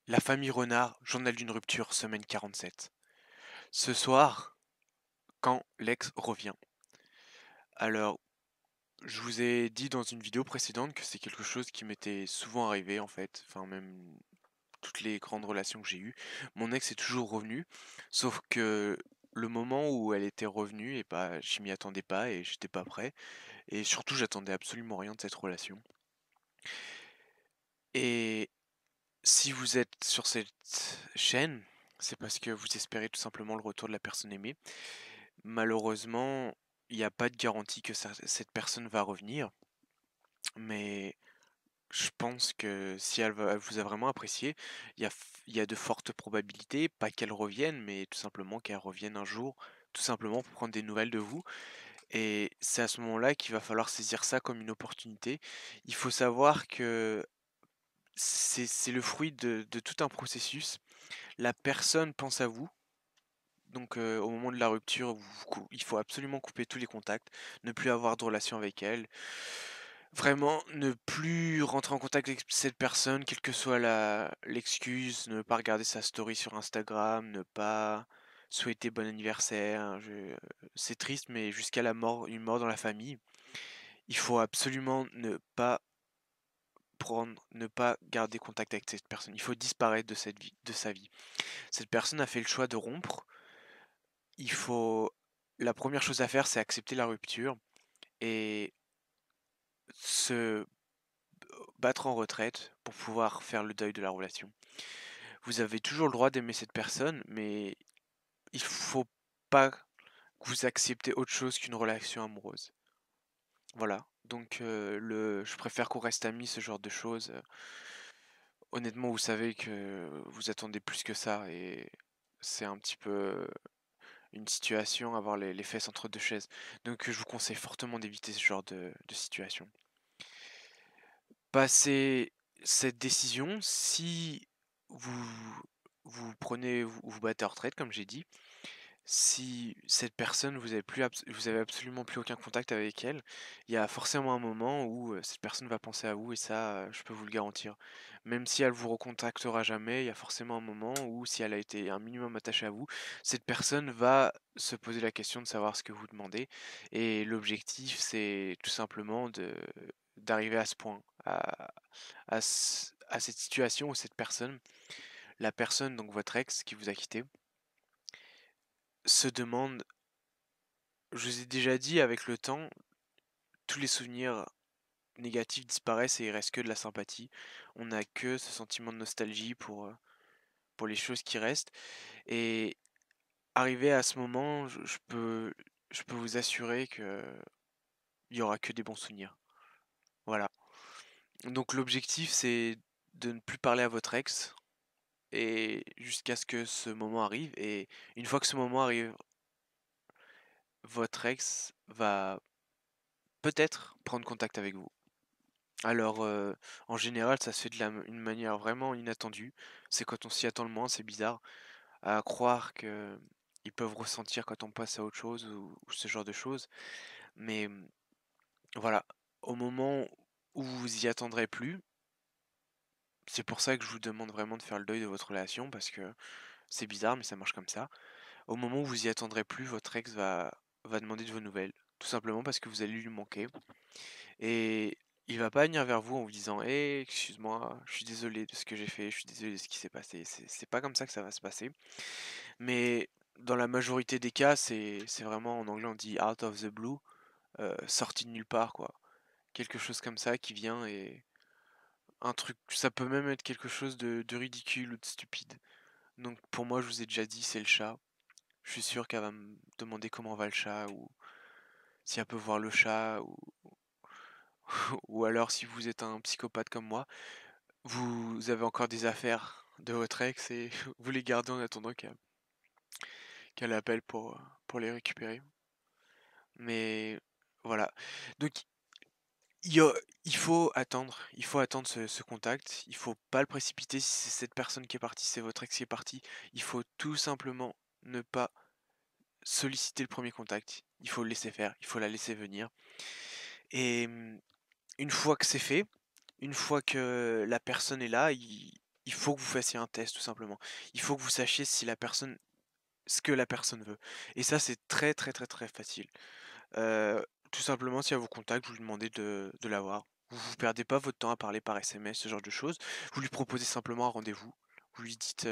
La famille Renard, journal d'une rupture, semaine 47. Ce soir, quand l'ex revient. Alors, je vous ai dit dans une vidéo précédente que c'est quelque chose qui m'était souvent arrivé en fait, enfin même toutes les grandes relations que j'ai eues. Mon ex est toujours revenue, sauf que le moment où elle était revenue, et bah, je m'y attendais pas et j'étais pas prêt. Et surtout, j'attendais absolument rien de cette relation. Et si vous êtes sur cette chaîne, c'est parce que vous espérez tout simplement le retour de la personne aimée. Malheureusement, il n'y a pas de garantie que cette personne va revenir, mais je pense que si elle vous a vraiment apprécié, il y a de fortes probabilités, pas qu'elle revienne, mais tout simplement qu'elle revienne un jour, tout simplement pour prendre des nouvelles de vous. Et c'est à ce moment-là qu'il va falloir saisir ça comme une opportunité. Il faut savoir que c'est le fruit de tout un processus. La personne pense à vous. Donc au moment de la rupture, il faut absolument couper tous les contacts, ne plus avoir de relation avec elle. Vraiment, ne plus rentrer en contact avec cette personne, quelle que soit l'excuse, ne pas regarder sa story sur Instagram, ne pas souhaiter bon anniversaire. C'est triste, mais jusqu'à la mort, une mort dans la famille, il faut absolument ne pas garder contact avec cette personne. Il faut disparaître de cette vie, de sa vie. Cette personne a fait le choix de rompre. Il faut La première chose à faire, c'est accepter la rupture et se battre en retraite pour pouvoir faire le deuil de la relation. Vous avez toujours le droit d'aimer cette personne, mais il faut pas que vous acceptez autre chose qu'une relation amoureuse. Voilà. Donc je préfère qu'on reste amis, ce genre de choses. Honnêtement, vous savez que vous attendez plus que ça et c'est un petit peu une situation, avoir les fesses entre deux chaises. Donc je vous conseille fortement d'éviter ce genre de situation. Passez cette décision, si vous vous battez en retraite, comme j'ai dit, si cette personne, vous avez absolument plus aucun contact avec elle, il y a forcément un moment où cette personne va penser à vous et ça, je peux vous le garantir. Même si elle vous recontactera jamais, il y a forcément un moment où si elle a été un minimum attachée à vous, cette personne va se poser la question de savoir ce que vous demandez. Et l'objectif, c'est tout simplement d'arriver à ce point, à cette situation où cette personne, la personne, donc votre ex qui vous a quitté, se demande. Je vous ai déjà dit, avec le temps, tous les souvenirs négatifs disparaissent et il reste que de la sympathie. On n'a que ce sentiment de nostalgie pour les choses qui restent. Et arrivé à ce moment, je peux vous assurer que il y aura que des bons souvenirs. Voilà. Donc l'objectif, c'est de ne plus parler à votre ex et jusqu'à ce que ce moment arrive. Et une fois que ce moment arrive, votre ex va peut-être prendre contact avec vous. Alors, en général, ça se fait une manière vraiment inattendue. C'est quand on s'y attend le moins, c'est bizarre. À croire que ils peuvent ressentir quand on passe à autre chose ou ce genre de choses. Mais voilà, au moment où vous y attendrez plus, c'est pour ça que je vous demande vraiment de faire le deuil de votre relation, parce que c'est bizarre, mais ça marche comme ça. Au moment où vous y attendrez plus, votre ex va demander de vos nouvelles. Tout simplement parce que vous allez lui manquer. Et il va pas venir vers vous en vous disant: «Hey, excuse-moi, je suis désolé de ce que j'ai fait, je suis désolé de ce qui s'est passé». C'est pas comme ça que ça va se passer. Mais dans la majorité des cas, c'est vraiment, en anglais on dit out of the blue, sorti de nulle part quoi. Quelque chose comme ça qui vient, et un truc, ça peut même être quelque chose de ridicule ou de stupide. Donc pour moi, je vous ai déjà dit, c'est le chat. Je suis sûr qu'elle va me demander comment va le chat, ou si elle peut voir le chat, ou ou alors si vous êtes un psychopathe comme moi, vous avez encore des affaires de votre ex et vous les gardez en attendant qu'elle appelle pour les récupérer. Mais voilà. Donc il y a- il faut attendre ce contact. Il faut pas le précipiter. Si c'est cette personne qui est partie, c'est votre ex qui est parti. Il faut tout simplement ne pas solliciter le premier contact. Il faut le laisser faire. Il faut la laisser venir. Et une fois que c'est fait, une fois que la personne est là, il faut que vous fassiez un test tout simplement. Il faut que vous sachiez si la personne ce que la personne veut et ça, c'est très, très, très, très facile. Tout simplement, si elle vous contacte, vous lui demandez de la voir. Vous perdez pas votre temps à parler par SMS, ce genre de choses. Vous lui proposez simplement un rendez-vous. Vous lui dites: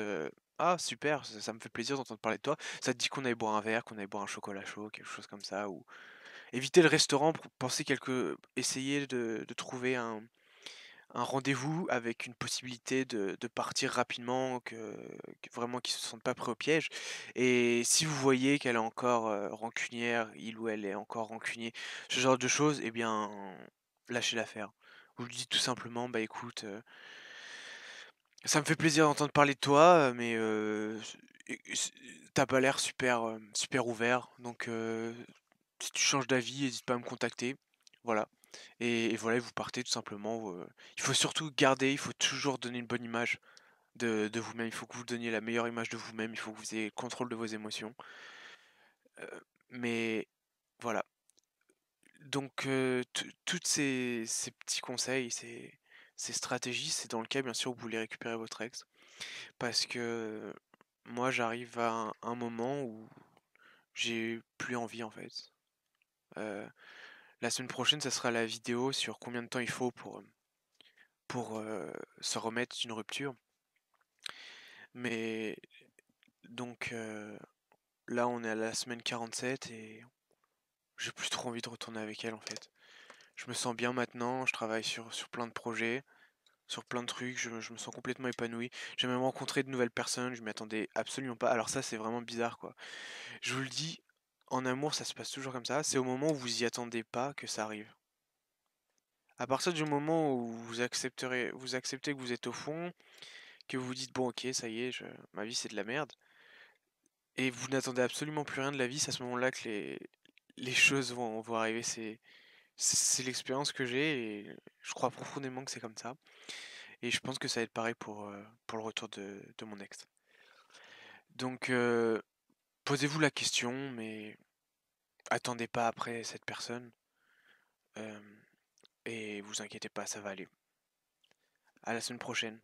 «Ah super, ça me fait plaisir d'entendre parler de toi. Ça te dit qu'on aille boire un verre, qu'on aille boire un chocolat chaud?» quelque chose comme ça ou évitez le restaurant, pensez essayez de trouver un rendez-vous avec une possibilité de partir rapidement, que vraiment qu'ils se sentent pas pris au piège et si vous voyez qu'elle est encore, rancunière, il ou elle est encore rancunier, ce genre de choses et bien, lâchez l'affaire. Vous lui dites tout simplement: «Bah écoute, ça me fait plaisir d'entendre parler de toi, mais tu pas l'air super ouvert donc si tu changes d'avis, hésite pas à me contacter». Voilà et voilà et vous partez tout simplement, il faut surtout garder, il faut toujours donner une bonne image de vous-même. Il faut que vous donniez la meilleure image de vous-même, il faut que vous ayez le contrôle de vos émotions, mais voilà. Donc toutes ces petits conseils, ces stratégies, c'est dans le cas, bien sûr, où vous voulez récupérer votre ex. Parce que moi, j'arrive à un moment où j'ai plus envie, en fait. Heu, la semaine prochaine, ça sera la vidéo sur combien de temps il faut pour se remettre d'une rupture. Mais donc là, on est à la semaine 47 et j'ai plus trop envie de retourner avec elle, en fait. Je me sens bien maintenant, je travaille sur plein de projets, sur plein de trucs, je me sens complètement épanoui. J'ai même rencontré de nouvelles personnes, je m'y attendais absolument pas. Alors ça, c'est vraiment bizarre, quoi. Je vous le dis, en amour, ça se passe toujours comme ça, c'est au moment où vous y attendez pas que ça arrive. À partir du moment où vous acceptez que vous êtes au fond, que vous vous dites: «Bon OK, ça y est, je ma vie c'est de la merde» et vous n'attendez absolument plus rien de la vie, c'est à ce moment-là que les choses vont arriver. C'est l'expérience que j'ai et je crois profondément que c'est comme ça et je pense que ça va être pareil pour le retour de mon ex. Donc posez-vous la question, mais attendez pas après cette personne, hem et vous inquiétez pas, ça va aller. À la semaine prochaine.